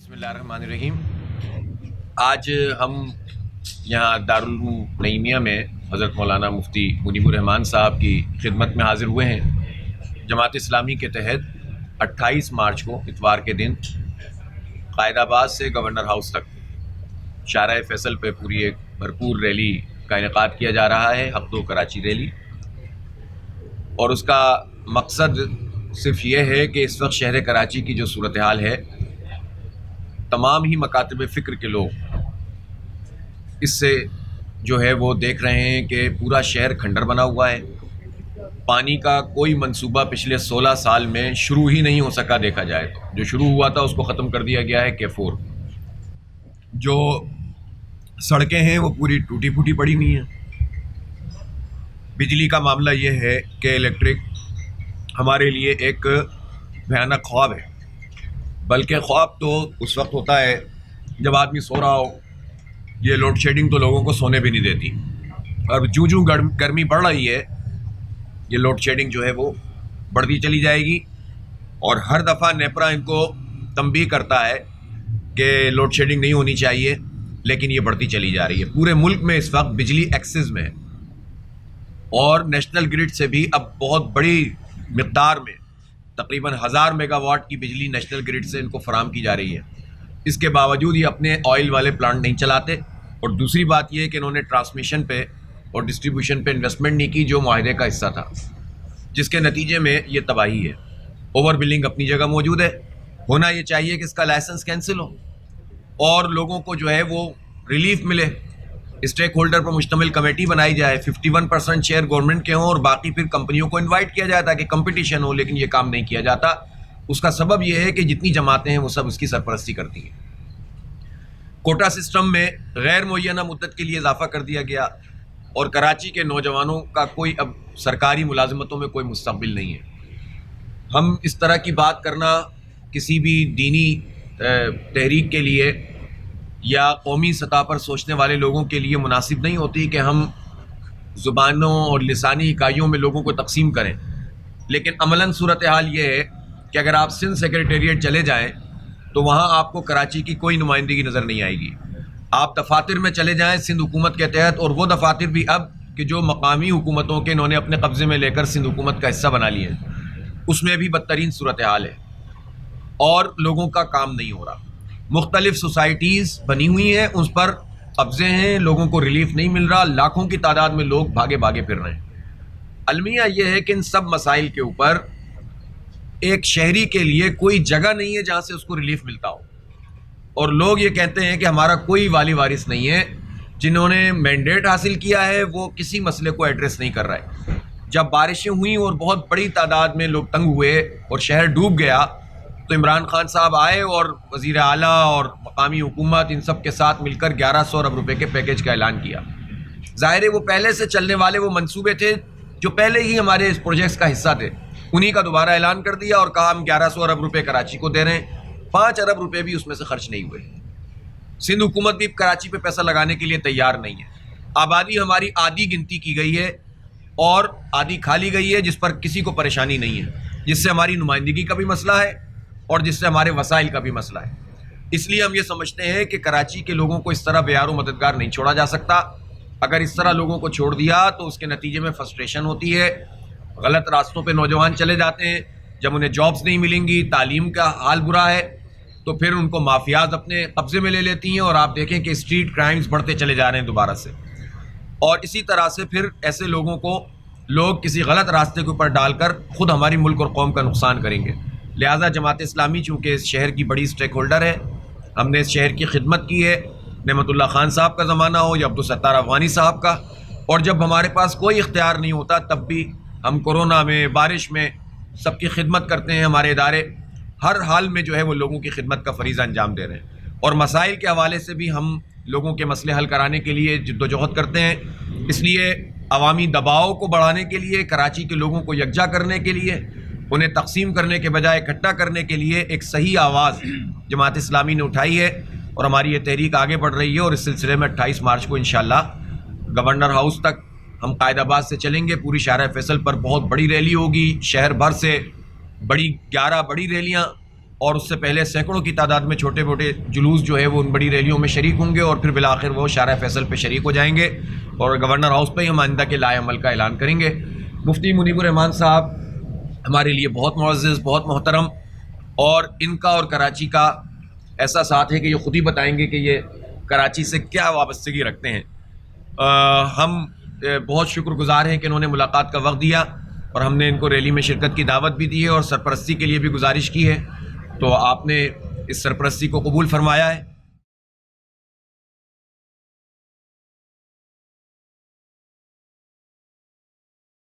بسم اللہ الرحمن الرحیم۔ آج ہم یہاں دارالعلوم نعیمیہ میں حضرت مولانا مفتی منیب الرحمان صاحب کی خدمت میں حاضر ہوئے ہیں۔ جماعت اسلامی کے تحت 28 مارچ کو اتوار کے دن قائد آباد سے گورنر ہاؤس تک شارع فیصل پہ پوری ایک بھرپور ریلی کا انعقاد کیا جا رہا ہے، حق دو کراچی ریلی، اور اس کا مقصد صرف یہ ہے کہ اس وقت شہر کراچی کی جو صورتحال ہے، تمام ہی مکاتب فکر کے لوگ اس سے جو ہے وہ دیکھ رہے ہیں کہ پورا شہر کھنڈر بنا ہوا ہے۔ پانی کا کوئی منصوبہ پچھلے 16 سال میں شروع ہی نہیں ہو سکا، دیکھا جائے تو جو شروع ہوا تھا اس کو ختم کر دیا گیا ہے K4۔ جو سڑکیں ہیں وہ پوری ٹوٹی پھوٹی پڑی ہوئی ہیں۔ بجلی کا معاملہ یہ ہے کہ الیکٹرک ہمارے لیے ایک بھیانک خواب ہے، بلکہ خواب تو اس وقت ہوتا ہے جب آدمی سو رہا ہو۔ یہ لوڈ شیڈنگ تو لوگوں کو سونے بھی نہیں دیتی، اور جو گرمی بڑھ رہی ہے، یہ لوڈ شیڈنگ جو ہے وہ بڑھتی چلی جائے گی، اور ہر دفعہ نیپرا ان کو تنبیہ کرتا ہے کہ لوڈ شیڈنگ نہیں ہونی چاہیے، لیکن یہ بڑھتی چلی جا رہی ہے۔ پورے ملک میں اس وقت بجلی ایکسس میں ہے، اور نیشنل گرڈ سے بھی اب بہت بڑی مقدار میں تقریباً 1000 میگا واٹ کی بجلی نیشنل گرڈ سے ان کو فراہم کی جا رہی ہے۔ اس کے باوجود یہ اپنے آئل والے پلانٹ نہیں چلاتے، اور دوسری بات یہ کہ انہوں نے ٹرانسمیشن پہ اور ڈسٹریبیوشن پہ انویسٹمنٹ نہیں کی، جو معاہدے کا حصہ تھا، جس کے نتیجے میں یہ تباہی ہے۔ اوور بلنگ اپنی جگہ موجود ہے، ہونا یہ چاہیے کہ اس کا لائسنس کینسل ہو اور لوگوں کو جو ہے وہ ریلیف ملے۔ اسٹیک ہولڈر پر مشتمل کمیٹی بنائی جائے، 51% شیئر گورنمنٹ کے ہوں، اور باقی پھر کمپنیوں کو انوائٹ کیا جائے تاکہ کمپٹیشن ہو، لیکن یہ کام نہیں کیا جاتا۔ اس کا سبب یہ ہے کہ جتنی جماعتیں ہیں وہ سب اس کی سرپرستی کرتی ہیں۔ کوٹا سسٹم میں غیر معینہ مدت کے لیے اضافہ کر دیا گیا، اور کراچی کے نوجوانوں کا کوئی اب سرکاری ملازمتوں میں کوئی مستقبل نہیں ہے۔ ہم اس طرح کی بات کرنا کسی بھی دینی تحریک کے لیے یا قومی سطح پر سوچنے والے لوگوں کے لیے مناسب نہیں ہوتی کہ ہم زبانوں اور لسانی اکائیوں میں لوگوں کو تقسیم کریں، لیکن عملاً صورتحال یہ ہے کہ اگر آپ سندھ سیکریٹریٹ چلے جائیں تو وہاں آپ کو کراچی کی کوئی نمائندگی نظر نہیں آئے گی۔ آپ دفاتر میں چلے جائیں سندھ حکومت کے تحت، اور وہ دفاتر بھی اب کہ جو مقامی حکومتوں کے انہوں نے اپنے قبضے میں لے کر سندھ حکومت کا حصہ بنا لیے ہیں، اس میں بھی بدترین صورتحال ہے، اور لوگوں کا کام نہیں ہو رہا۔ مختلف سوسائٹیز بنی ہوئی ہیں، اس پر قبضے ہیں، لوگوں کو ریلیف نہیں مل رہا، لاکھوں کی تعداد میں لوگ بھاگے پھر رہے ہیں۔ المیہ یہ ہے کہ ان سب مسائل کے اوپر ایک شہری کے لیے کوئی جگہ نہیں ہے جہاں سے اس کو ریلیف ملتا ہو، اور لوگ یہ کہتے ہیں کہ ہمارا کوئی والی وارث نہیں ہے۔ جنہوں نے مینڈیٹ حاصل کیا ہے وہ کسی مسئلے کو ایڈریس نہیں کر رہا ہے۔ جب بارشیں ہوئیں اور بہت بڑی تعداد میں لوگ تنگ ہوئے اور شہر ڈوب گیا، تو عمران خان صاحب آئے اور وزیر اعلیٰ اور مقامی حکومت ان سب کے ساتھ مل کر 1100 ارب روپے کے پیکیج کا اعلان کیا۔ ظاہر ہے وہ پہلے سے چلنے والے وہ منصوبے تھے جو پہلے ہی ہمارے اس پروجیکٹس کا حصہ تھے، انہی کا دوبارہ اعلان کر دیا اور کہا ہم 1100 ارب روپے کراچی کو دے رہے ہیں۔ 5 ارب روپے بھی اس میں سے خرچ نہیں ہوئے۔ سندھ حکومت بھی کراچی پہ پیسہ لگانے کے لیے تیار نہیں ہے۔ آبادی ہماری آدھی گنتی کی گئی ہے اور آدھی کھا لی گئی ہے، جس پر کسی کو پریشانی نہیں ہے، جس سے ہماری نمائندگی کا بھی مسئلہ ہے اور جس سے ہمارے وسائل کا بھی مسئلہ ہے۔ اس لیے ہم یہ سمجھتے ہیں کہ کراچی کے لوگوں کو اس طرح بے یار و مددگار نہیں چھوڑا جا سکتا۔ اگر اس طرح لوگوں کو چھوڑ دیا تو اس کے نتیجے میں فرسٹریشن ہوتی ہے، غلط راستوں پہ نوجوان چلے جاتے ہیں، جب انہیں جابز نہیں ملیں گی، تعلیم کا حال برا ہے، تو پھر ان کو مافیاز اپنے قبضے میں لے لیتی ہیں، اور آپ دیکھیں کہ اسٹریٹ کرائمز بڑھتے چلے جا رہے ہیں دوبارہ سے، اور اسی طرح سے پھر ایسے لوگوں کو لوگ کسی غلط راستے کے اوپر ڈال کر خود ہماری ملک اور قوم کا نقصان کریں گے۔ لہٰذا جماعت اسلامی چونکہ اس شہر کی بڑی اسٹیک ہولڈر ہے، ہم نے اس شہر کی خدمت کی ہے، نعمت اللہ خان صاحب کا زمانہ ہو یا عبدالستار افغانی صاحب کا، اور جب ہمارے پاس کوئی اختیار نہیں ہوتا تب بھی ہم کورونا میں، بارش میں سب کی خدمت کرتے ہیں۔ ہمارے ادارے ہر حال میں جو ہے وہ لوگوں کی خدمت کا فریضہ انجام دے رہے ہیں، اور مسائل کے حوالے سے بھی ہم لوگوں کے مسئلے حل کرانے کے لیے جدوجہد کرتے ہیں۔ اس لیے عوامی دباؤ کو بڑھانے کے لیے، کراچی کے لوگوں کو یکجا کرنے کے لیے، انہیں تقسیم کرنے کے بجائے اکٹھا کرنے کے لیے ایک صحیح آواز جماعت اسلامی نے اٹھائی ہے، اور ہماری یہ تحریک آگے بڑھ رہی ہے، اور اس سلسلے میں 28 مارچ کو انشاءاللہ گورنر ہاؤس تک ہم قائد آباد سے چلیں گے۔ پوری شارع فیصل پر بہت بڑی ریلی ہوگی، شہر بھر سے 11 بڑی ریلیاں اور اس سے پہلے سینکڑوں کی تعداد میں چھوٹے موٹے جلوس جو ہے وہ ان بڑی ریلیوں میں شریک ہوں گے، اور پھر بالآخر وہ شارع فیصل پہ شریک ہو جائیں گے اور گورنر ہاؤس پہ ہی ہم آئندہ کے لائے عمل کا اعلان کریں گے۔ مفتی منیب الرحمان صاحب ہمارے لیے بہت معزز، بہت محترم، اور ان کا اور کراچی کا ایسا ساتھ ہے کہ یہ خود ہی بتائیں گے کہ یہ کراچی سے کیا وابستگی رکھتے ہیں۔ ہم بہت شکر گزار ہیں کہ انہوں نے ملاقات کا وقت دیا، اور ہم نے ان کو ریلی میں شرکت کی دعوت بھی دی ہے اور سرپرستی کے لیے بھی گزارش کی ہے، تو آپ نے اس سرپرستی کو قبول فرمایا ہے۔